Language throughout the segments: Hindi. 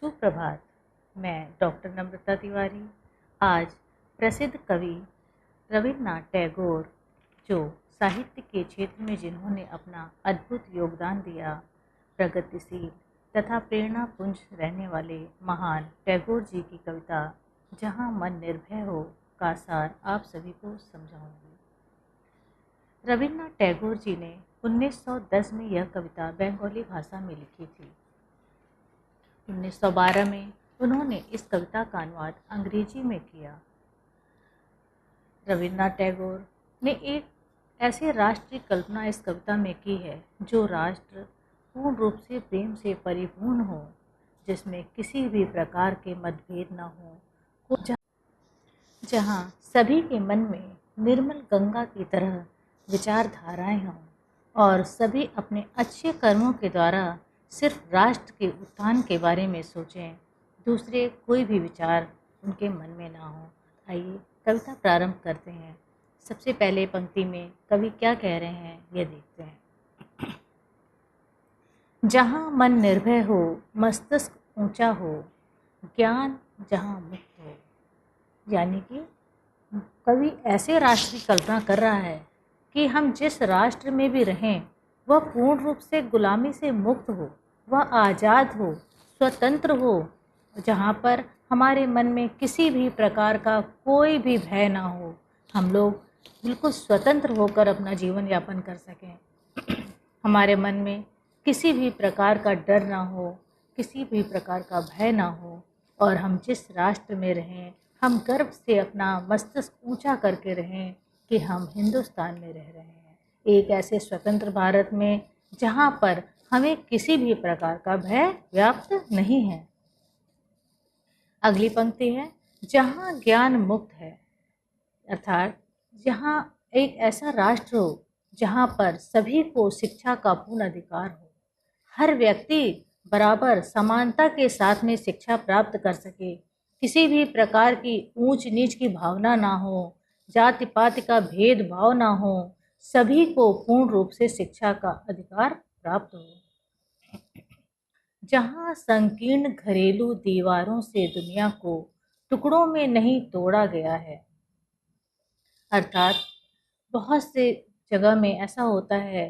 सुप्रभात। मैं डॉक्टर नम्रता तिवारी आज प्रसिद्ध कवि रविन्द्रनाथ टैगोर, जो साहित्य के क्षेत्र में जिन्होंने अपना अद्भुत योगदान दिया, प्रगतिशील तथा प्रेरणा पुंज रहने वाले महान टैगोर जी की कविता जहाँ मन निर्भय हो का सार आप सभी को समझाऊंगी। रविन्द्रनाथ टैगोर जी ने 1910 में यह कविता बंगाली भाषा में लिखी थी। 1912 में उन्होंने इस कविता का अनुवाद अंग्रेजी में किया। रविन्द्रनाथ टैगोर ने एक ऐसे राष्ट्र की कल्पना इस कविता में की है जो राष्ट्र पूर्ण रूप से प्रेम से परिपूर्ण हो, जिसमें किसी भी प्रकार के मतभेद न हो, जहाँ सभी के मन में निर्मल गंगा की तरह विचारधाराएं हों और सभी अपने अच्छे कर्मों के द्वारा सिर्फ राष्ट्र के उत्थान के बारे में सोचें, दूसरे कोई भी विचार उनके मन में ना हो। आइए कविता प्रारंभ करते हैं। सबसे पहले पंक्ति में कवि क्या कह रहे हैं ये देखते हैं। जहाँ मन निर्भय हो, मस्तिष्क ऊंचा हो, ज्ञान जहाँ मुक्त हो। यानी कि कवि ऐसे राष्ट्र की कल्पना कर रहा है कि हम जिस राष्ट्र में भी रहें वह पूर्ण रूप से गुलामी से मुक्त हो, वह आज़ाद हो, स्वतंत्र हो, जहाँ पर हमारे मन में किसी भी प्रकार का कोई भी भय ना हो, हम लोग बिल्कुल स्वतंत्र होकर अपना जीवन यापन कर सकें। हमारे मन में किसी भी प्रकार का डर ना हो, किसी भी प्रकार का भय ना हो, और हम जिस राष्ट्र में रहें हम गर्व से अपना मस्तिष्क ऊंचा करके रहें कि हम हिंदुस्तान में रह रहे हैं, एक ऐसे स्वतंत्र भारत में जहाँ पर हमें किसी भी प्रकार का भय व्याप्त नहीं है। अगली पंक्ति है, जहाँ ज्ञान मुक्त है, अर्थात जहाँ एक ऐसा राष्ट्र हो जहाँ पर सभी को शिक्षा का पूर्ण अधिकार हो, हर व्यक्ति बराबर समानता के साथ में शिक्षा प्राप्त कर सके, किसी भी प्रकार की ऊंच नीच की भावना ना हो, जाति पाति का भेदभाव ना हो, सभी को पूर्ण रूप से शिक्षा का अधिकार प्राप्त हो। जहाँ संकीर्ण घरेलू दीवारों से दुनिया को टुकड़ों में नहीं तोड़ा गया है, अर्थात बहुत से जगह में ऐसा होता है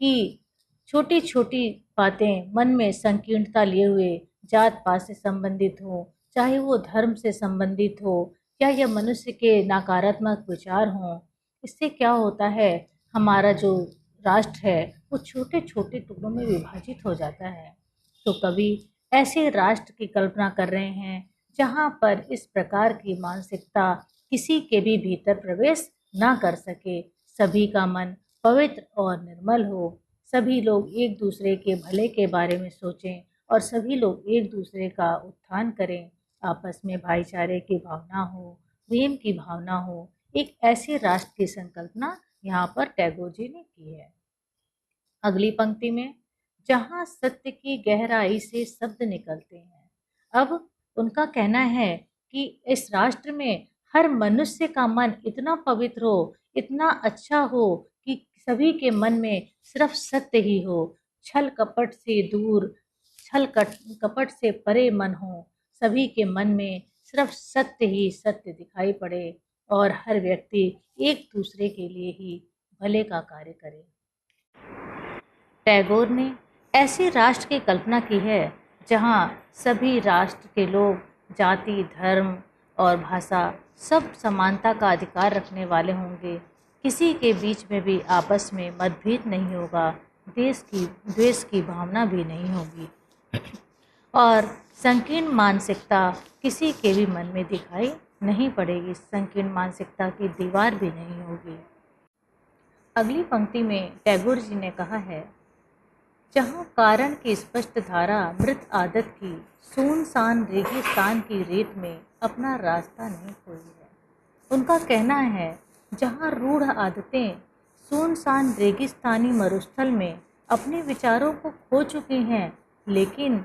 कि छोटी छोटी बातें मन में संकीर्णता लिए हुए जात पात से संबंधित हो, चाहे वो धर्म से संबंधित हो या यह मनुष्य के नकारात्मक विचार हों, इससे क्या होता है, हमारा जो राष्ट्र है वो छोटे छोटे टुकड़ों में विभाजित हो जाता है। तो कवि ऐसे राष्ट्र की कल्पना कर रहे हैं जहाँ पर इस प्रकार की मानसिकता किसी के भी भीतर प्रवेश ना कर सके, सभी का मन पवित्र और निर्मल हो, सभी लोग एक दूसरे के भले के बारे में सोचें और सभी लोग एक दूसरे का उत्थान करें, आपस में भाईचारे की भावना हो, प्रेम की भावना हो, एक ऐसे राष्ट्र की संकल्पना यहाँ पर टैगोर जी ने की है। अगली पंक्ति में, जहाँ सत्य की गहराई से शब्द निकलते हैं। अब उनका कहना है कि इस राष्ट्र में हर मनुष्य का मन इतना पवित्र हो, इतना अच्छा हो कि सभी के मन में सिर्फ सत्य ही हो, छल कपट से दूर, कपट से परे मन हो, सभी के मन में सिर्फ सत्य ही सत्य दिखाई पड़े और हर व्यक्ति एक दूसरे के लिए ही भले का कार्य करे। टैगोर ने ऐसे राष्ट्र की कल्पना की है जहाँ सभी राष्ट्र के लोग जाति, धर्म और भाषा सब समानता का अधिकार रखने वाले होंगे, किसी के बीच में भी आपस में मतभेद नहीं होगा, द्वेष की भावना भी नहीं होगी और संकीर्ण मानसिकता किसी के भी मन में दिखाई नहीं पड़ेगी, संकीर्ण मानसिकता की दीवार भी नहीं होगी। अगली पंक्ति में टैगोर जी ने कहा है, जहाँ कारण की स्पष्ट धारा मृत आदत की सुनसान रेगिस्तान की रेत में अपना रास्ता नहीं खोई है। उनका कहना है, जहाँ रूढ़ आदतें सुनसान रेगिस्तानी मरुस्थल में अपने विचारों को खो चुकी हैं लेकिन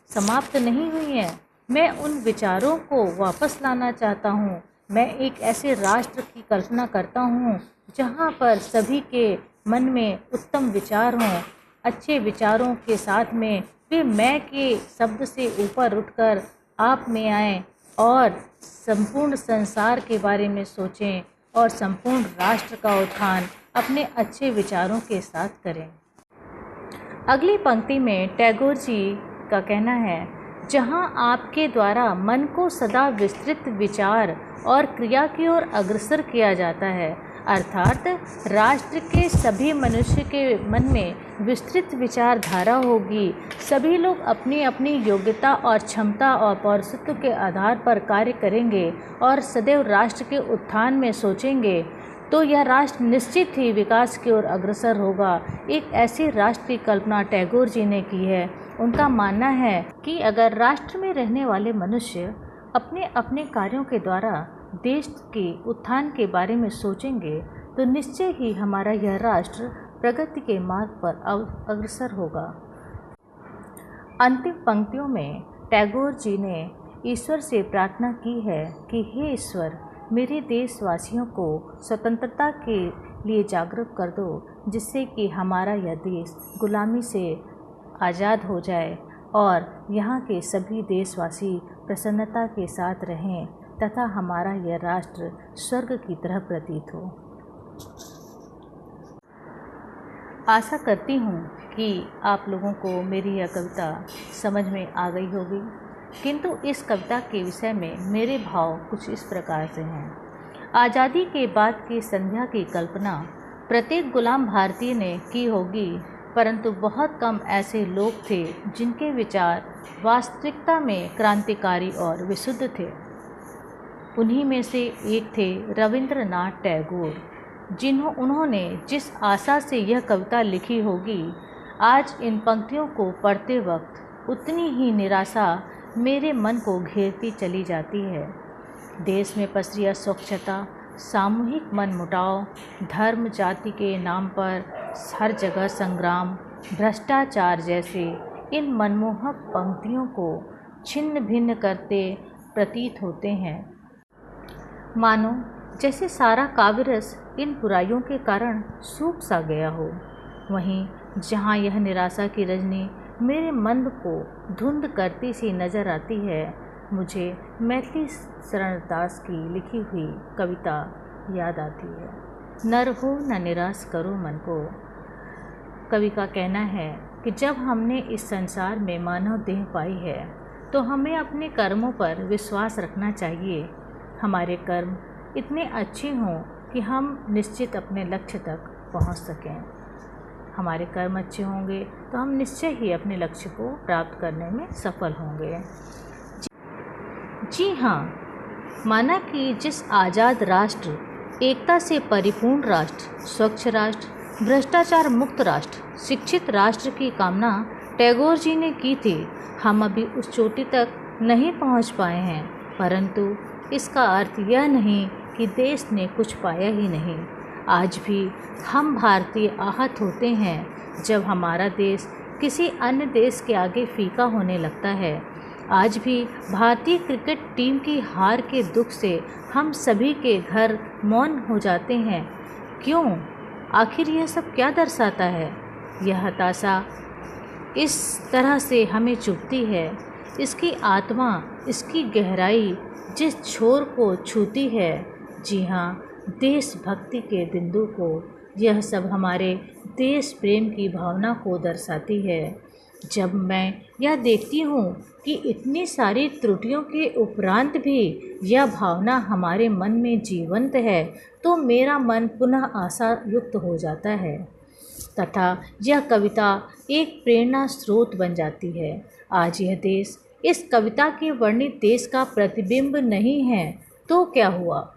समाप्त नहीं हुई हैं, मैं उन विचारों को वापस लाना चाहता हूँ। मैं एक ऐसे राष्ट्र की कल्पना करता हूँ जहाँ पर सभी के मन में उत्तम विचार हों, अच्छे विचारों के साथ में वे मैं के शब्द से ऊपर उठकर आप में आएं और संपूर्ण संसार के बारे में सोचें और संपूर्ण राष्ट्र का उत्थान अपने अच्छे विचारों के साथ करें। अगली पंक्ति में टैगोर जी का कहना है, जहां आपके द्वारा मन को सदा विस्तृत विचार और क्रिया की ओर अग्रसर किया जाता है, अर्थात राष्ट्र के सभी मनुष्य के मन में विस्तृत विचारधारा होगी, सभी लोग अपनी अपनी योग्यता और क्षमता और पौरुषत्व के आधार पर कार्य करेंगे और सदैव राष्ट्र के उत्थान में सोचेंगे, तो यह राष्ट्र निश्चित ही विकास की ओर अग्रसर होगा। एक ऐसे राष्ट्र की कल्पना टैगोर जी ने की है। उनका मानना है कि अगर राष्ट्र में रहने वाले मनुष्य अपने अपने कार्यों के द्वारा देश के उत्थान के बारे में सोचेंगे तो निश्चय ही हमारा यह राष्ट्र प्रगति के मार्ग पर अग्रसर होगा। अंतिम पंक्तियों में टैगोर जी ने ईश्वर से प्रार्थना की है कि हे ईश्वर, मेरे देशवासियों को स्वतंत्रता के लिए जागरूक कर दो, जिससे कि हमारा यह देश गुलामी से आज़ाद हो जाए और यहाँ के सभी देशवासी प्रसन्नता के साथ रहें तथा हमारा यह राष्ट्र स्वर्ग की तरह प्रतीत हो। आशा करती हूँ कि आप लोगों को मेरी यह कविता समझ में आ गई होगी, किंतु इस कविता के विषय में मेरे भाव कुछ इस प्रकार से हैं। आज़ादी के बाद की संध्या की कल्पना प्रत्येक गुलाम भारतीय ने की होगी, परंतु बहुत कम ऐसे लोग थे जिनके विचार वास्तविकता में क्रांतिकारी और विशुद्ध थे। उन्हीं में से एक थे रविंद्रनाथ टैगोर, उन्होंने जिस आशा से यह कविता लिखी होगी, आज इन पंक्तियों को पढ़ते वक्त उतनी ही निराशा मेरे मन को घेरती चली जाती है। देश में पसरी अस्वच्छता, सामूहिक मनमुटाव, धर्म जाति के नाम पर हर जगह संग्राम, भ्रष्टाचार जैसे इन मनमोहक पंक्तियों को छिन्न भिन्न करते प्रतीत होते हैं। मानो जैसे सारा काव्य रस इन बुराइयों के कारण सूख सा गया हो। वहीं जहाँ यह निराशा की रजनी मेरे मन को धुंध करती सी नज़र आती है, मुझे मैथिली शरण दास की लिखी हुई कविता याद आती है। नर हो न निराश करो मन को। कवि का कहना है कि जब हमने इस संसार में मानव देह पाई है तो हमें अपने कर्मों पर विश्वास रखना चाहिए। हमारे कर्म इतने अच्छे हों कि हम निश्चित अपने लक्ष्य तक पहुंच सकें। हमारे कर्म अच्छे होंगे तो हम निश्चय ही अपने लक्ष्य को प्राप्त करने में सफल होंगे। जी हाँ, माना कि जिस आज़ाद राष्ट्र, एकता से परिपूर्ण राष्ट्र, स्वच्छ राष्ट्र, भ्रष्टाचार मुक्त राष्ट्र, शिक्षित राष्ट्र की कामना टैगोर जी ने की थी, हम अभी उस चोटी तक नहीं पहुंच पाए हैं, परंतु इसका अर्थ यह नहीं कि देश ने कुछ पाया ही नहीं। आज भी हम भारतीय आहत होते हैं जब हमारा देश किसी अन्य देश के आगे फीका होने लगता है। आज भी भारतीय क्रिकेट टीम की हार के दुख से हम सभी के घर मौन हो जाते हैं। क्यों? आखिर यह सब क्या दर्शाता है? यह हताशा इस तरह से हमें चुभती है, इसकी आत्मा, इसकी गहराई जिस छोर को छूती है, जी हाँ, देशभक्ति के बिंदु को, यह सब हमारे देश प्रेम की भावना को दर्शाती है। जब मैं यह देखती हूँ कि इतनी सारी त्रुटियों के उपरांत भी यह भावना हमारे मन में जीवंत है, तो मेरा मन पुनः आशा युक्त हो जाता है तथा यह कविता एक प्रेरणा स्रोत बन जाती है। आज यह देश इस कविता के वर्णित देश का प्रतिबिंब नहीं है तो क्या हुआ?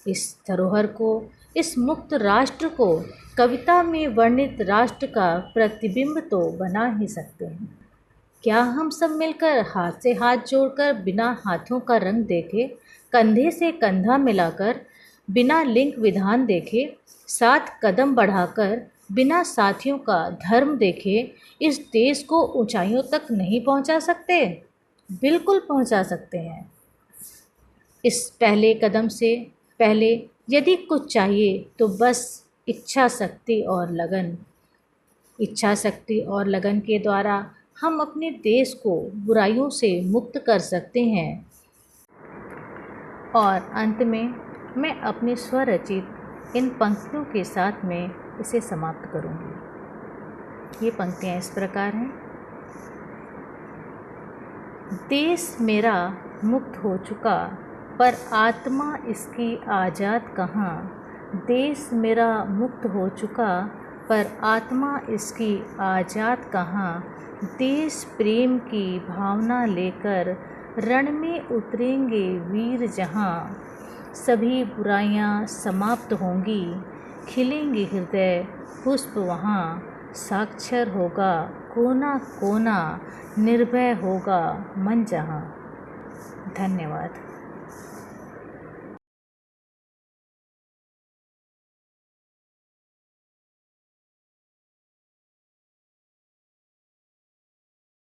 इस धरोहर को, इस मुक्त राष्ट्र को कविता में वर्णित राष्ट्र का प्रतिबिंब तो बना ही सकते हैं। क्या हम सब मिलकर हाथ से हाथ जोड़कर, बिना हाथों का रंग देखे, कंधे से कंधा मिलाकर, बिना लिंग विधान देखे, साथ कदम बढ़ाकर, बिना साथियों का धर्म देखे, इस देश को ऊंचाइयों तक नहीं पहुंचा सकते? बिल्कुल पहुंचा सकते हैं। इस पहले कदम से पहले यदि कुछ चाहिए तो बस इच्छा शक्ति और लगन। इच्छा शक्ति और लगन के द्वारा हम अपने देश को बुराइयों से मुक्त कर सकते हैं। और अंत में मैं अपने स्वरचित इन पंक्तियों के साथ में इसे समाप्त करूँगी। ये पंक्तियाँ इस प्रकार हैं। देश मेरा मुक्त हो चुका, पर आत्मा इसकी आज़ाद कहाँ। देश मेरा मुक्त हो चुका, पर आत्मा इसकी आज़ाद कहाँ। देश प्रेम की भावना लेकर रण में उतरेंगे वीर जहाँ। सभी बुराइयां समाप्त होंगी, खिलेंगे हृदय पुष्प वहाँ। साक्षर होगा कोना कोना, निर्भय होगा मन जहाँ। धन्यवाद।